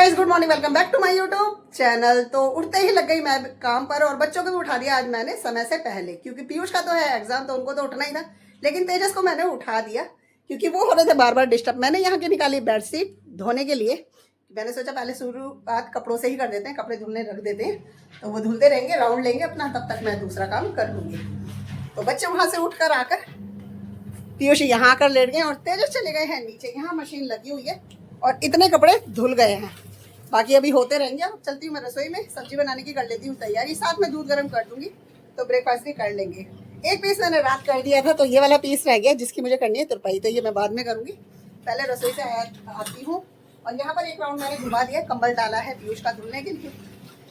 Guys, good morning, welcome back to my YouTube channel. तो उठते ही लग गई मैं काम पर और बच्चों को भी उठा दिया आज मैंने समय से पहले, क्योंकि पीयूष का तो है एग्जाम, तो उनको तो उठना ही था। लेकिन तेजस को मैंने उठा दिया क्योंकि वो हो रहे थे बार बार डिस्टर्ब। मैंने यहाँ की निकाली बेडशीट धोने के लिए। मैंने सोचा पहले शुरुआत कपड़ों से ही कर देते हैं, कपड़े धुलने रख देते हैं, तो वो धुलते रहेंगे, राउंड लेंगे अपना, तब तक मैं दूसरा काम कर लूँगी। तो बच्चे वहाँ से उठ कर आकर पीयूष यहाँ आकर लेट गए और तेजस चले गए हैं नीचे। यहाँ मशीन लगी हुई है और इतने कपड़े धुल गए हैं, बाकी अभी होते रहेंगे। अब चलती हूँ मैं रसोई में, सब्जी बनाने की कर लेती हूँ तैयारी, साथ में दूध गर्म कर दूंगी तो ब्रेकफास्ट भी कर लेंगे। एक पीस मैंने रात कर दिया था, तो ये वाला पीस रह गया जिसकी मुझे करनी है तुरपाई, तो ये मैं बाद में करूँगी। पहले रसोई से आती हूँ और यहाँ पर एक राउंड मैंने घुमा दिया, कंबल डाला है पीयूष का धुलने के लिए।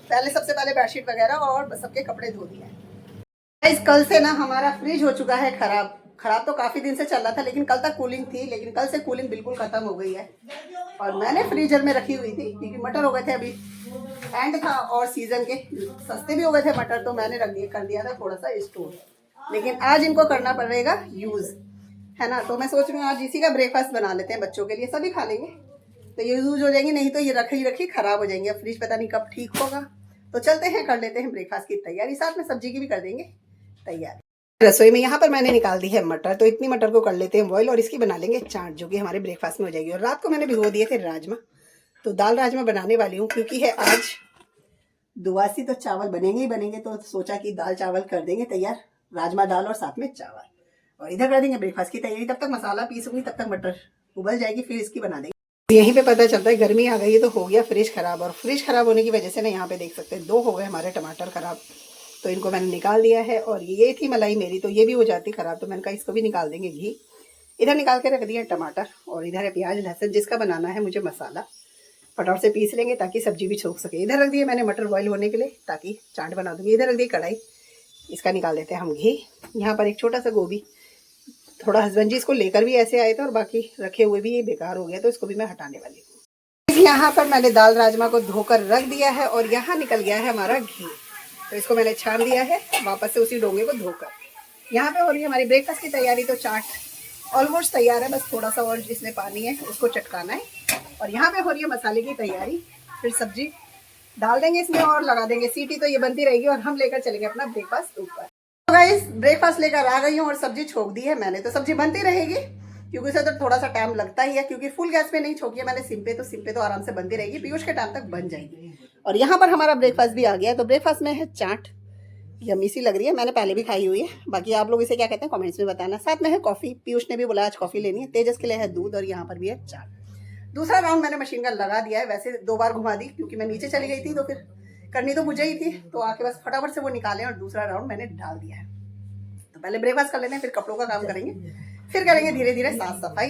पहले सबसे पहले बेडशीट वगैरह और सबके कपड़े धो दिए। कल से ना हमारा फ्रिज हो चुका है खराब तो काफी दिन से चल रहा था, लेकिन कल तक कूलिंग थी, लेकिन कल से कूलिंग बिल्कुल खत्म हो गई है। और मैंने फ्रीजर में रखी हुई थी क्योंकि मटर हो गए थे, अभी एंड था और सीजन के सस्ते भी हो गए थे मटर, तो मैंने कर दिया था थोड़ा सा स्टोर। लेकिन आज इनको करना पड़ेगा यूज, है ना। तो मैं सोच रही हूँ आज इसी का ब्रेकफास्ट बना लेते हैं, बच्चों के लिए, सभी खा लेंगे तो ये यूज हो जाएंगे, नहीं तो ये रखी खराब हो जाएंगे। फ्रिज पता नहीं कब ठीक होगा, तो चलते हैं, कर लेते हैं ब्रेकफास्ट की तैयारी, साथ में सब्जी की भी कर देंगे तैयार। रसोई में यहाँ पर मैंने निकाल दी है मटर, तो इतनी मटर को कर लेते हैं बॉईल और इसकी बना लेंगे चाट, जो कि हमारे ब्रेकफास्ट में हो जाएगी। और रात को मैंने भिगो दिए थे राजमा, तो दाल राजमा बनाने वाली हूँ क्योंकि है आज दुआसी, तो चावल बनेंगे ही बनेंगे, तो सोचा कि दाल चावल कर देंगे तैयार, राजमा दाल और साथ में चावल, और इधर कर देंगे ब्रेकफास्ट की तैयारी। तब तक मसाला पीसूंगी, तब तक मटर उबल जाएगी, फिर इसकी बना देंगे। यहीं पे पता चलता है गर्मी आ गई है, तो हो गया फ्रिज खराब, और फ्रिज खराब होने की वजह से ना यहाँ पे देख सकते हैं 2 हो गए हमारे टमाटर खराब, तो इनको मैंने निकाल दिया है। और ये थी मलाई मेरी, तो ये भी हो जाती खराब, तो मैंने कहा इसको भी निकाल देंगे। घी इधर निकाल के रख दिया टमाटर, और इधर है प्याज लहसुन, जिसका बनाना है मुझे मसाला, फटाफट से पीस लेंगे ताकि सब्जी भी छोक सके। इधर रख दिया मैंने मटर बॉईल होने के लिए ताकि चाट बना दूंगी। इधर रख दी कढ़ाई, इसका निकाल देते हैं हम घी। यहाँ पर एक छोटा सा गोभी, थोड़ा हस्बैंड जी इसको लेकर भी ऐसे आए थे और बाकी रखे हुए भी ये बेकार हो गया, तो इसको भी मैं हटाने वाली हूँ। यहाँ पर मैंने दाल राजमा को धोकर रख दिया है और यहाँ निकल गया है हमारा घी, तो इसको मैंने छान दिया है वापस से उसी डोंगे को धोकर। यहाँ पे हो रही है हमारी ब्रेकफास्ट की तैयारी, तो चाट ऑलमोस्ट तैयार है, बस थोड़ा सा और जिसमें पानी है उसको चटकाना है। और यहाँ पे हो रही है मसाले की तैयारी, फिर सब्जी डाल देंगे इसमें और लगा देंगे सीटी, तो ये बनती रहेगी और हम लेकर चलेंगे अपना ब्रेकफास्ट ऊपर। तो गाइस, ब्रेकफास्ट लेकर आ गई हूँ और सब्जी छोक दी है मैंने, तो सब्जी बनती रहेगी क्योंकि उसे तो थोड़ा सा टाइम लगता ही है, क्योंकि फुल गैस पे नहीं छोकी है मैंने, सिम पे तो आराम से बनती रहेगी, पीयूष के टाइम तक बन जाएगी। और यहाँ पर हमारा ब्रेकफास्ट भी आ गया है, तो ब्रेकफास्ट में है चाट, यम्मी सी लग रही है, मैंने पहले भी खाई हुई है, बाकी आप लोग इसे क्या कहते हैं कमेंट्स में बताना। साथ में है कॉफ़ी, पीयूष ने भी बोला आज कॉफ़ी लेनी है, तेजस के लिए है दूध, और यहाँ पर भी है चाट। दूसरा राउंड मैंने मशीन का लगा दिया है, वैसे 2 बार घुमा दी क्योंकि मैं नीचे चली गई थी, तो फिर करनी तो मुझे ही थी, तो आके बस फटाफट से वो निकालें और दूसरा राउंड मैंने डाल दिया है। तो पहले ब्रेकफास्ट कर लेते हैं, फिर कपड़ों का काम करेंगे, फिर करेंगे धीरे धीरे साफ सफाई।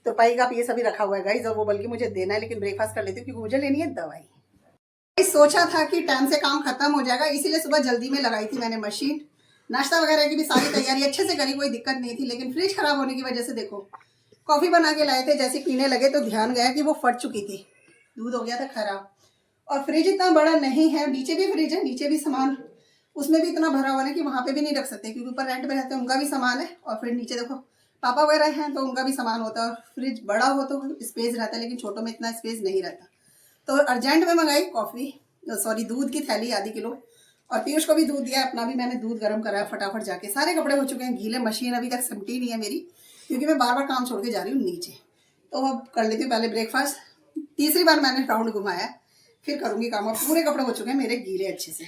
तुरपाई का पीस अभी रखा हुआ है गाइस, और वो बल्कि मुझे देना है, लेकिन ब्रेकफास्ट कर लेती हूँ क्योंकि मुझे लेनी है दवाई। सोचा था कि टाइम से काम खत्म हो जाएगा, इसीलिए सुबह जल्दी में लगाई थी मैंने मशीन। नाश्ता वगैरह की भी सारी तैयारी अच्छे से करी, कोई दिक्कत नहीं थी, लेकिन फ्रिज खराब होने की वजह से देखो, कॉफ़ी बना के लाए थे, जैसे पीने लगे तो ध्यान गया कि वो फट चुकी थी, दूध हो गया था खराब। और फ्रिज इतना बड़ा नहीं है, नीचे भी फ्रिज है, नीचे भी सामान उसमें भी इतना भरा हुआ है कि वहाँ पे भी नहीं रख सकते, क्योंकि ऊपर रेंट पे रहते हैं, उनका भी सामान है, और फिर नीचे देखो पापा वगैरह हैं तो उनका भी सामान होता है। और फ्रिज बड़ा हो तो स्पेस रहता है, लेकिन छोटों में इतना स्पेस नहीं रहता, तो अर्जेंट में मंगाई कॉफ़ी, सॉरी दूध की थैली आधी किलो, और पीयूष को भी दूध दिया, अपना भी मैंने दूध गर्म कराया फटाफट जाके। सारे कपड़े हो चुके हैं गीले, मशीन अभी तक सिमटी नहीं है मेरी, क्योंकि मैं बार बार काम छोड़ के जा रही हूँ नीचे। तो अब कर लेती हूँ पहले ब्रेकफास्ट, तीसरी बार मैंने राउंड घुमाया, फिर करूँगी काम। अब पूरे कपड़े हो चुके हैं मेरे गीले अच्छे से।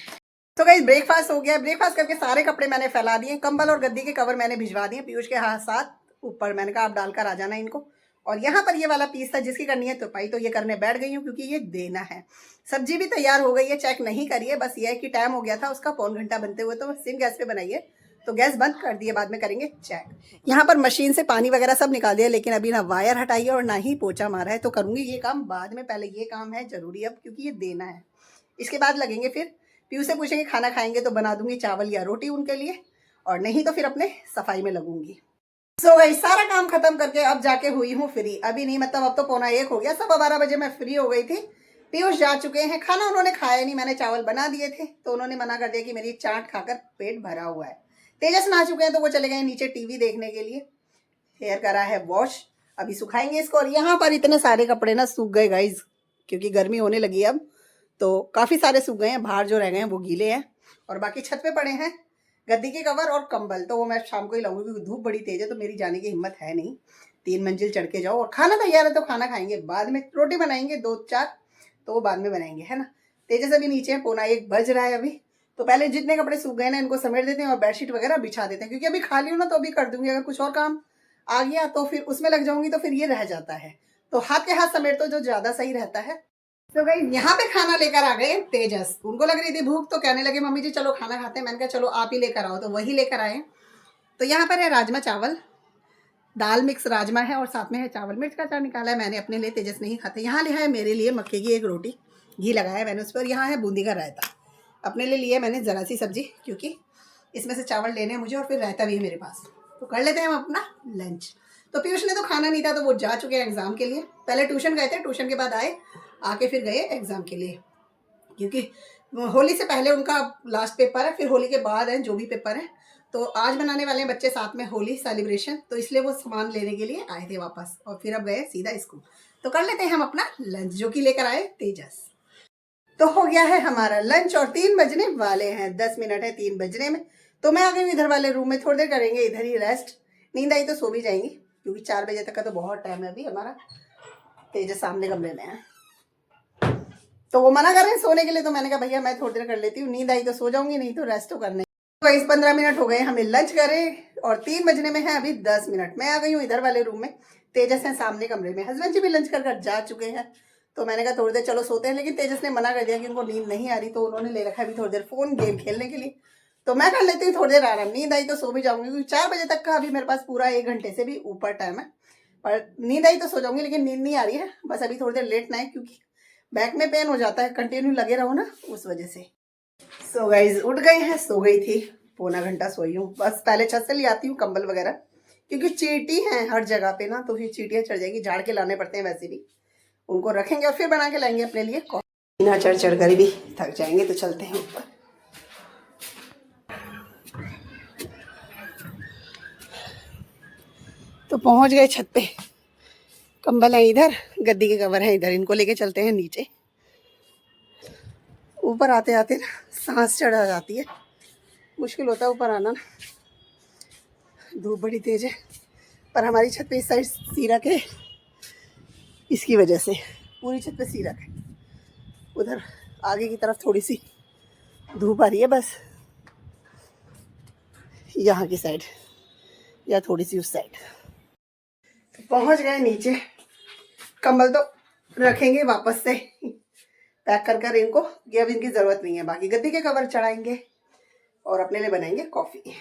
तो गाइस, ब्रेकफास्ट हो गया, ब्रेकफास्ट करके सारे कपड़े मैंने फैला दिए, कंबल और गद्दी के कवर मैंने भिजवा दिए पीयूष के हाथ साथ ऊपर, मैंने कहा आप डालकर आ जाना इनको। और यहाँ पर ये वाला पीस था जिसकी करनी है तुरपाई, तो ये करने बैठ गई हूँ क्योंकि ये देना है। सब्जी भी तैयार हो गई है, चेक नहीं करिए, बस ये है कि टाइम हो गया था उसका पौन घंटा बनते हुए, तो सिम गैस पे बनाइए, तो गैस बंद कर दिए, बाद में करेंगे चेक। यहाँ पर मशीन से पानी वगैरह सब निकाल दिया, लेकिन अभी ना वायर हटाई है और ना ही पोछा मारा है, तो करूँगी ये काम बाद में, पहले ये काम है जरूरी अब क्योंकि ये देना है। इसके बाद लगेंगे फिर पीयू से पूछेंगे खाना खाएंगे तो बना दूंगी चावल या रोटी उनके लिए, और नहीं तो फिर अपने सफाई में लगूंगी। सो गाइस, सारा काम खत्म करके अब जाके हुई हूँ फ्री, अभी नहीं, मतलब अब तो 12:45 हो गया, 12:15 बजे मैं फ्री हो गई थी। पीयूष जा चुके हैं, खाना उन्होंने खाया नहीं, मैंने चावल बना दिए थे, तो उन्होंने मना कर दिया कि मेरी चाट खाकर पेट भरा हुआ है। तेजस नहा चुके हैं, तो वो चले गए नीचे टीवी देखने के लिए। हेयर करा है वॉश, अभी सुखाएंगे इसको। और यहाँ पर इतने सारे कपड़े ना सूख गए गाइज, क्योंकि गर्मी होने लगी है अब, तो काफ़ी सारे सूख गए हैं, बाहर जो रह गए हैं वो गीले हैं और बाकी छत पे पड़े हैं गद्दी के कवर और कंबल, तो वो मैं शाम को ही लाऊंगी क्योंकि धूप बड़ी तेज है, तो मेरी जाने की हिम्मत है नहीं। 3 मंजिल चढ़ के जाओ और खाना तैयार है तो खाना खाएंगे बाद में, रोटी बनाएंगे 2-4 तो वो बाद में बनाएंगे, है ना। तेजस अभी नीचे है, 1:15 बज रहा है अभी, तो पहले जितने कपड़े सूख गए ना इनको समेट देते हैं और बेडशीट वगैरह बिछा देते हैं, क्योंकि अभी खाली हूँ ना तो अभी कर दूंगी, अगर कुछ और काम आ गया तो फिर उसमें लग जाऊंगी तो फिर ये रह जाता है, तो हाथ के हाथ समेट तो जो ज्यादा सही रहता है। तो गई यहाँ पे खाना लेकर आ गए तेजस, उनको लग रही थी भूख तो कहने लगे मम्मी जी चलो खाना खाते हैं, मैंने कहा चलो आप ही लेकर आओ, तो वही लेकर आए। तो यहाँ पर है राजमा चावल, दाल मिक्स राजमा है और साथ में है चावल, मिर्च का अचार निकाला है मैंने अपने लिए, तेजस नहीं खाते। यहाँ लिया है मेरे लिए मक्के की एक रोटी, घी लगाया मैंने उस पर। यहाँ है बूंदी का रायता, अपने लिए लिया मैंने ज़रा सी सब्जी, क्योंकि इसमें से चावल लेने हैं मुझे और फिर रायता भी है मेरे पास, तो कर लेते हैं हम अपना लंच। तो पीयूष ने तो खाना नहीं था तो वो जा चुके हैं एग्ज़ाम के लिए, पहले ट्यूशन गए थे, ट्यूशन के बाद आए, आके फिर गए एग्ज़ाम के लिए, क्योंकि होली से पहले उनका लास्ट पेपर है, फिर होली के बाद है जो भी पेपर है। तो आज बनाने वाले हैं बच्चे साथ में होली सेलिब्रेशन, तो इसलिए वो सामान लेने के लिए आए थे वापस और फिर अब गए सीधा स्कूल। तो कर लेते हैं हम अपना लंच जो कि लेकर आए तेजस। तो हो गया है हमारा लंच और 3 बजने वाले हैं, 10 मिनट है 3 बजने में। तो मैं आ गई हूँ इधर वाले रूम में, थोड़ी देर करेंगे इधर ही रेस्ट, नींद आई तो सो भी जाएंगी, क्योंकि 4 बजे तक का तो बहुत टाइम है अभी हमारा। तेजस सामने कमरे में है तो वो मना कर रहे हैं सोने के लिए, तो मैंने कहा भैया मैं थोड़ी देर कर लेती हूँ, नींद आई तो सो जाऊंगी, नहीं तो रेस्ट तो करने। तो 15 मिनट हो गए हमें लंच करे और 3 बजने में है अभी 10 मिनट। मैं आ गई हूँ इधर वाले रूम में, तेजस है सामने कमरे में, हस्बैंड जी भी लंच कर जा चुके हैं। तो मैंने कहा थोड़ी देर चलो सोते हैं, लेकिन तेजस ने मना कर दिया कि उनको नींद नहीं आ रही, तो उन्होंने ले रखा है अभी थोड़ी देर फोन गेम खेलने के लिए। तो मैं कर लेती हूँ थोड़ी देर आराम, नींद आई तो सो भी जाऊंगी, क्योंकि 4 बजे तक का अभी मेरे पास पूरा 1 घंटे से भी ऊपर टाइम है, पर नींद आई तो सो जाऊंगी, लेकिन नींद नहीं आ रही है, बस अभी थोड़ी देर लेटना है, क्योंकि बैक में पेन हो जाता है कंटिन्यू लगे रहो ना, उस वजह से। सो गाइज उठ गए हैं, सो गई थी, 1.25 घंटा सोई हूँ, बस पहले छत से ले आती हूँ कंबल वगैरह, क्योंकि चींटी हैं हर जगह पे ना, तो फिर चींटियाँ चढ़ जाएगी, झाड़ के लाने पड़ते हैं वैसे भी, उनको रखेंगे और फिर बना के लाएंगे अपने लिए कॉफी। बिना चढ़ चढ़ कर भी थक जाएंगे, तो चलते हैं ऊपर। तो पहुंच गए छत पे, कंबल है इधर, गद्दी के कवर है इधर, इनको लेके चलते हैं नीचे। ऊपर आते आते ना सांस चढ़ जाती है, मुश्किल होता है ऊपर आना ना, धूप बड़ी तेज है, पर हमारी छत पे इस साइड सीरक है, इसकी वजह से पूरी छत पे सीरक है। उधर आगे की तरफ थोड़ी सी धूप आ रही है, बस यहाँ की साइड या थोड़ी सी उस साइड। तो पहुँच गए नीचे, कंबल तो रखेंगे वापस से पैक कर कर इनको, ये अब इनकी ज़रूरत नहीं है। बाकी गद्दी के कवर चढ़ाएंगे और अपने लिए बनाएंगे कॉफ़ी।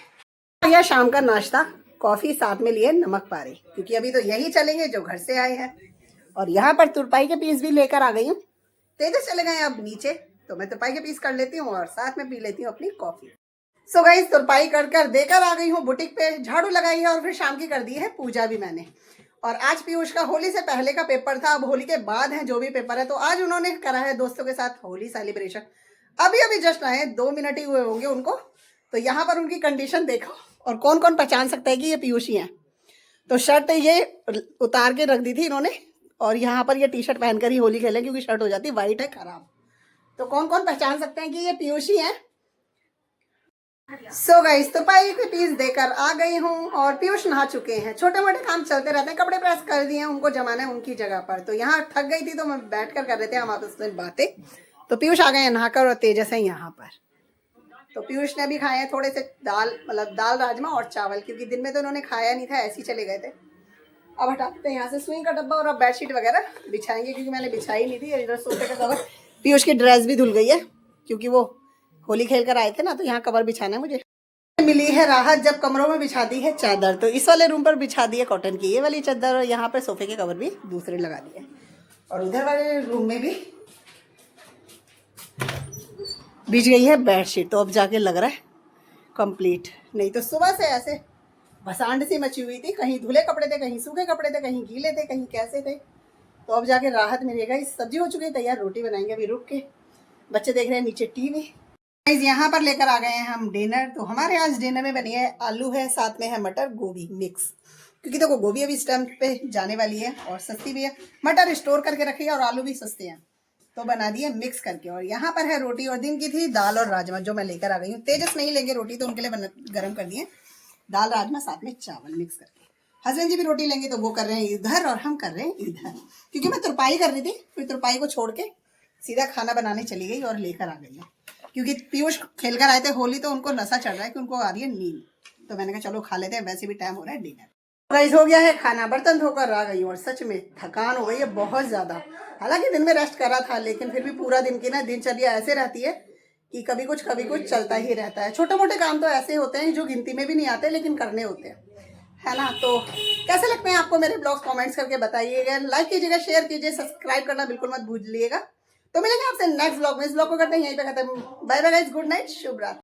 या शाम का नाश्ता, कॉफ़ी साथ में लिए नमक पारे, क्योंकि अभी तो यही चलेंगे जो घर से आए हैं। और यहाँ पर तुरपाई के पीस भी लेकर आ गई हूँ, तेजस चले गए अब नीचे, तो मैं तुरपाई के पीस कर लेती हूँ और साथ में पी लेती हूँ अपनी कॉफ़ी। सो गाइस तुरपाई कर कर देकर आ गई हूँ बुटीक पे, झाड़ू लगाई है और फिर शाम की कर दी है पूजा भी मैंने। और आज पीयूष का होली से पहले का पेपर था, अब होली के बाद है जो भी पेपर है, तो आज उन्होंने करा है दोस्तों के साथ होली सेलिब्रेशन। अभी अभी जस्ट आए, 2 मिनट ही हुए होंगे उनको। तो यहाँ पर उनकी कंडीशन देखो, और कौन कौन पहचान सकता है कि ये पीयूष ही हैं। तो शर्ट ये उतार के रख दी थी इन्होंने, और यहाँ पर ये टी शर्ट पहनकर ही होली खेले, क्योंकि शर्ट हो जाती है वाइट है खराब। तो कौन कौन पहचान सकते हैं कि ये पीयूष ही हैं। सो गाइस तुरपाई के पीस देकर आ गई हूँ और पीयूष नहा चुके हैं। छोटे मोटे काम चलते रहते हैं, कपड़े प्रेस कर दिए हैं, उनको जमाना है उनकी जगह पर। तो यहाँ थक गई थी तो मैं बैठ कर रहे थे हम आपस में बातें। तो पीयूष आ गए हैं नहाकर और तेजस है यहाँ पर। तो पीयूष ने भी खाए हैं थोड़े से दाल, मतलब दाल राजमा और चावल, क्योंकि दिन में तो उन्होंने खाया नहीं था, ऐसे ही चले गए थे। अब हटाते हैं यहाँ से सुई का डब्बा और अब बेडशीट वगैरह बिछाएंगे, क्योंकि मैंने बिछाई नहीं थी। इधर सोफे का कवर, पीयूष की ड्रेस भी धुल गई है, क्योंकि वो होली खेल कर आए थे ना, तो यहाँ कवर बिछाना है मुझे। मिली है राहत, जब कमरों में बिछा दी है चादर, तो इस वाले रूम पर बिछा दी है कॉटन की ये वाली चादर, और यहाँ पर सोफे के कवर भी दूसरे लगा दिए, और उधर वाले रूम में भी बिछ गई है बेडशीट। तो अब जाके लग रहा है कंप्लीट, नहीं तो सुबह से ऐसे भसांड सी मची हुई थी, कहीं धुले कपड़े थे, कहीं सूखे कपड़े थे, कहीं गीले थे, कहीं कैसे थे। तो अब जाके राहत मिलेगा। इस सब्जी हो चुकी है तैयार, रोटी बनाएंगे अभी रुक के। बच्चे देख रहे हैं नीचे टीवी। यहाँ पर लेकर आ गए हैं हम डिनर। तो हमारे आज डिनर में बनी है आलू है, साथ में है मटर गोभी मिक्स, क्योंकि देखो गोभी अभी इस टाइम पे जाने वाली है और सस्ती भी है। मटर स्टोर करके रखी है और आलू भी सस्ते हैं, तो बना दिए मिक्स करके। और यहाँ पर है रोटी, और दिन की थी दाल और राजमा जो मैं लेकर आ गई हूँ। तेजस नहीं लेंगे रोटी तो उनके लिए गर्म कर दिए दाल राजमा, साथ में चावल मिक्स करके। हस्बैंड जी भी रोटी लेंगे तो वो कर रहे हैं इधर और हम कर रहे हैं इधर, क्योंकि मैं तुरपाई कर रही थी। फिर तुरपाई को छोड़ के सीधा खाना बनाने चली गई और लेकर आ गई हूँ, क्योंकि पीयूष खेल कर आए थे होली, तो उनको नशा चढ़ रहा है कि उनको आ रही है नींद। तो मैंने कहा चलो खा लेते हैं, वैसे भी टाइम हो रहा है डिनर। गाइस हो गया है खाना, बर्तन धोकर आ गई हूँ और सच में थकान हो गई है बहुत ज़्यादा। हालांकि दिन में रेस्ट करा था, लेकिन फिर भी पूरा दिन की ना दिनचर्या ऐसे रहती है कि कभी कुछ चलता ही रहता है। छोटे मोटे काम तो ऐसे होते हैं जो गिनती में भी नहीं आते, लेकिन करने होते हैं, है ना। तो कैसे लगते हैं आपको मेरे ब्लॉग्स, कमेंट्स करके बताइएगा, लाइक कीजिएगा, शेयर कीजिए, सब्सक्राइब करना बिल्कुल मत भूलिएगा। तो मिलेंगे आपसे नेक्स्ट ब्लॉग में। इस ब्लॉग को करते हैं यहीं पे खत्म। Bye bye guys, good night, शुभ रात्रि।